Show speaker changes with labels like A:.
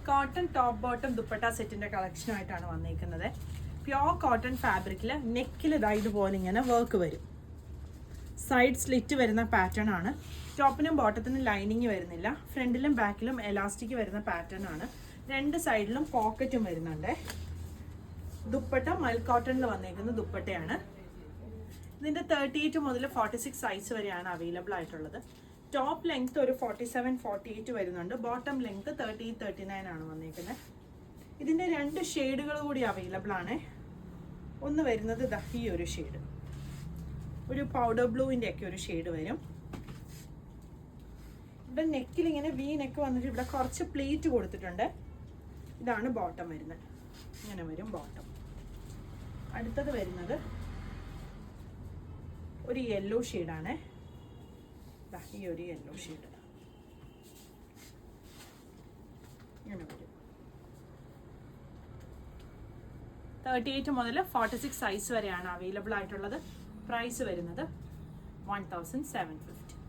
A: Cotton top bottom dupatta സെറ്റിന്റെ കളക്ഷനുമായിട്ടാണ് വന്നിരിക്കുന്നത്. Pure cotton ഫാബ്രിക്കിൽ നെക്കിൽ ഇതുപോലെ ഇങ്ങനെ വർക്ക് വരും. സൈഡ് സ്ലിറ്റ് വരുന്ന പാറ്റേൺ ആണ്. ടോപ്പിനും ബോട്ടത്തിനും ലൈനിങ് വരുന്നില്ല. ഫ്രണ്ടിലും ബാക്കിലും എലാസ്റ്റിക് വരുന്ന പാറ്റേൺ ആണ്. രണ്ട് സൈഡിലും പോക്കറ്റും വരുന്നുണ്ട്. ദുപ്പട്ട മൽ കോട്ടണിൽ വന്നേക്കുന്ന ദുപ്പട്ടയാണ്. ഇതിന്റെ 38 മുതൽ 46 സൈസ് വരെയാണ് അവൈലബിൾ ആയിട്ടുള്ളത്. ടോപ്പ് ലെങ്ത് ഒരു 47-48 വരുന്നുണ്ട്. ബോട്ടം ലെങ്ത് 38-39 ആണ് വന്നേക്കുന്നത്. ഇതിന്റെ രണ്ട് ഷെയ്ഡുകൾ കൂടി അവൈലബിൾ ആണ്. ഒന്ന് വരുന്നത് ഈ ഒരു ഷെയ്ഡ്, ഒരു പൗഡർ ബ്ലൂവിന്റെ ഒക്കെ ഒരു ഷെയ്ഡ് വരും. ഇവിടെ നെക്കിൽ ഇങ്ങനെ വി നെക്ക് വന്നിട്ട് ഇവിടെ കുറച്ച് പ്ലീറ്റ് കൊടുത്തിട്ടുണ്ട്. ഇതാണ് ബോട്ടം വരുന്നത്. ഇങ്ങനെ വരും ബോട്ടം. അടുത്തത് വരുന്നത് ഒരു യെല്ലോ ഷെയ്ഡാണ്. ഈ ഒരു യെല്ലോ ഷെയ്ഡ് ഇങ്ങനെ വരും. 38 മുതൽ 46 സൈസ് വരെയാണ് അവൈലബിൾ ആയിട്ടുള്ളത്. പ്രൈസ് വരുന്നത് 1750.